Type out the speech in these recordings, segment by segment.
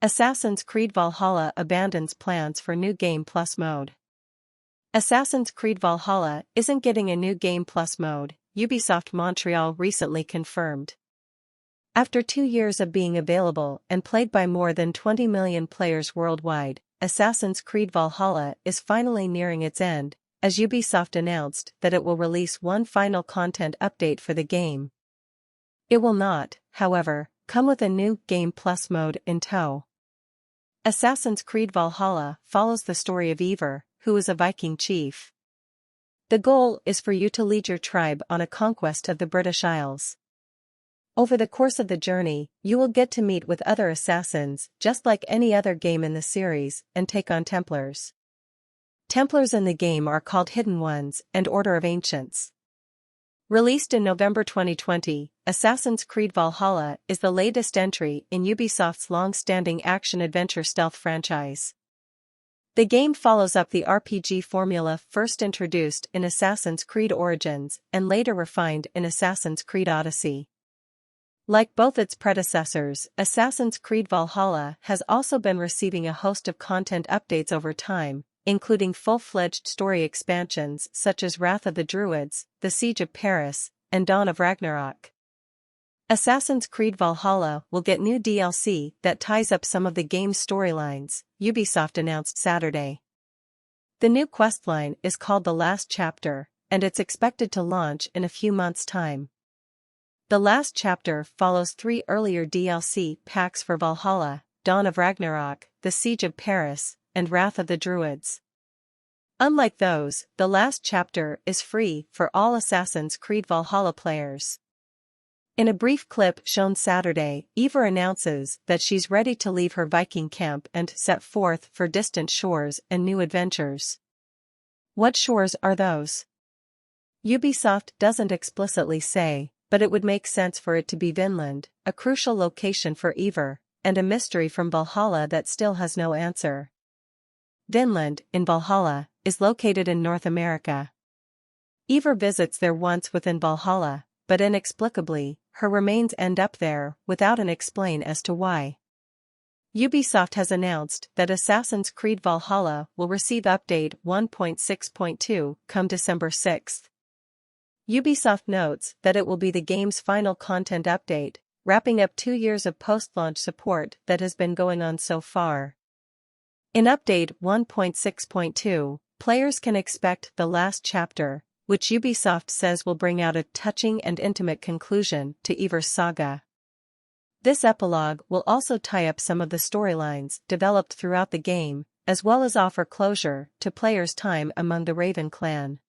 Assassin's Creed Valhalla abandons plans for new Game Plus mode. Assassin's Creed Valhalla isn't getting a new Game Plus mode, Ubisoft Montreal recently confirmed. After 2 years of being available and played by more than 20 million players worldwide, Assassin's Creed Valhalla is finally nearing its end, as Ubisoft announced that it will release one final content update for the game. It will not, however, come with a new Game Plus mode in tow. Assassin's Creed Valhalla follows the story of Eivor, who is a Viking chief. The goal is for you to lead your tribe on a conquest of the British Isles. Over the course of the journey, you will get to meet with other assassins, just like any other game in the series, and take on Templars. Templars in the game are called Hidden Ones and Order of Ancients. Released in November 2020, Assassin's Creed Valhalla is the latest entry in Ubisoft's long-standing action-adventure stealth franchise. The game follows up the RPG formula first introduced in Assassin's Creed Origins and later refined in Assassin's Creed Odyssey. Like both its predecessors, Assassin's Creed Valhalla has also been receiving a host of content updates over time, including full-fledged story expansions such as Wrath of the Druids, The Siege of Paris, and Dawn of Ragnarok. Assassin's Creed Valhalla will get new DLC that ties up some of the game's storylines, Ubisoft announced Saturday. The new questline is called The Last Chapter, and it's expected to launch in a few months' time. The Last Chapter follows 3 earlier DLC packs for Valhalla, Dawn of Ragnarok, The Siege of Paris, and Wrath of the Druids. Unlike those, The Last Chapter is free for all Assassin's Creed Valhalla players. In a brief clip shown Saturday, Eivor announces that she's ready to leave her Viking camp and set forth for distant shores and new adventures. What shores are those? Ubisoft doesn't explicitly say, but it would make sense for it to be Vinland, a crucial location for Eivor, and a mystery from Valhalla that still has no answer. Vinland, in Valhalla, is located in North America. Eivor visits there once within Valhalla, but inexplicably, her remains end up there without an explain as to why. Ubisoft has announced that Assassin's Creed Valhalla will receive update 1.6.2 come December 6. Ubisoft notes that it will be the game's final content update, wrapping up 2 years of post-launch support that has been going on so far. In Update 1.6.2, players can expect The Last Chapter, which Ubisoft says will bring out a touching and intimate conclusion to Eivor's saga. This epilogue will also tie up some of the storylines developed throughout the game, as well as offer closure to players' time among the Raven clan.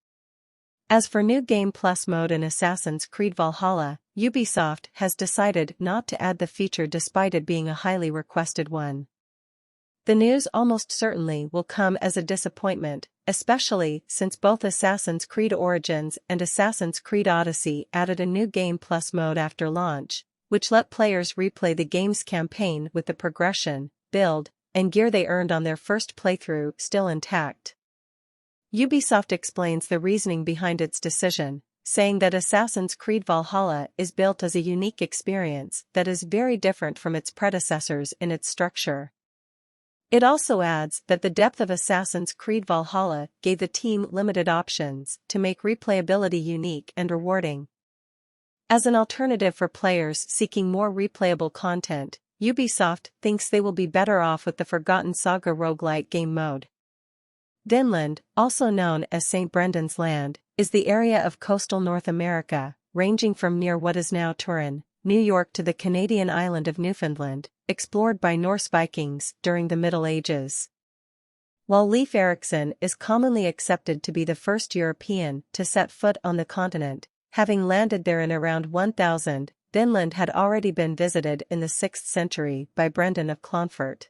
As for new Game Plus mode in Assassin's Creed Valhalla, Ubisoft has decided not to add the feature despite it being a highly requested one. The news almost certainly will come as a disappointment, especially since both Assassin's Creed Origins and Assassin's Creed Odyssey added a new Game Plus mode after launch, which let players replay the game's campaign with the progression, build, and gear they earned on their first playthrough still intact. Ubisoft explains the reasoning behind its decision, saying that Assassin's Creed Valhalla is built as a unique experience that is very different from its predecessors in its structure. It also adds that the depth of Assassin's Creed Valhalla gave the team limited options to make replayability unique and rewarding. As an alternative for players seeking more replayable content, Ubisoft thinks they will be better off with the Forgotten Saga roguelike game mode. Vinland, also known as St. Brendan's Land, is the area of coastal North America, ranging from near what is now Turin, New York to the Canadian island of Newfoundland, explored by Norse Vikings during the Middle Ages. While Leif Erikson is commonly accepted to be the first European to set foot on the continent, having landed there in around 1000, Vinland had already been visited in the 6th century by Brendan of Clonfert.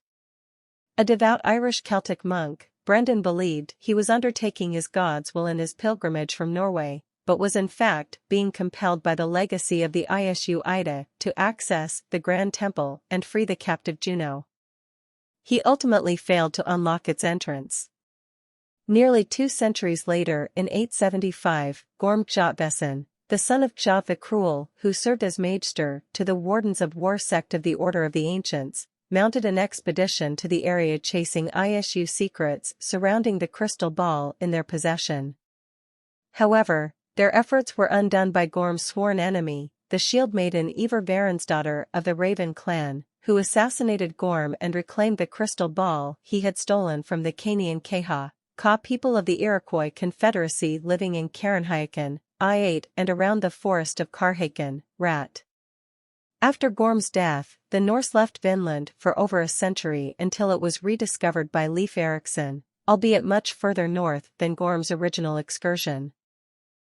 A devout Irish Celtic monk, Brendan believed he was undertaking his God's will in his pilgrimage from Norway, but was in fact being compelled by the legacy of the Isu Ida to access the Grand Temple and free the captive Juno. He ultimately failed to unlock its entrance. Nearly 2 centuries later in 875, Gorm Gjotveson, the son of Gjot the Cruel, who served as magester to the Wardens of War sect of the Order of the Ancients, mounted an expedition to the area chasing ISU secrets surrounding the crystal ball in their possession. However, their efforts were undone by Gorm's sworn enemy, the shield maiden Eivor Varinsdottir of the Raven clan, who assassinated Gorm and reclaimed the crystal ball he had stolen from the Canian Ka people of the Iroquois Confederacy living in Karenhaiken, I-8 and around the forest of Karhaken, Rat. After Gorm's death, the Norse left Vinland for over a century until it was rediscovered by Leif Erikson, albeit much further north than Gorm's original excursion.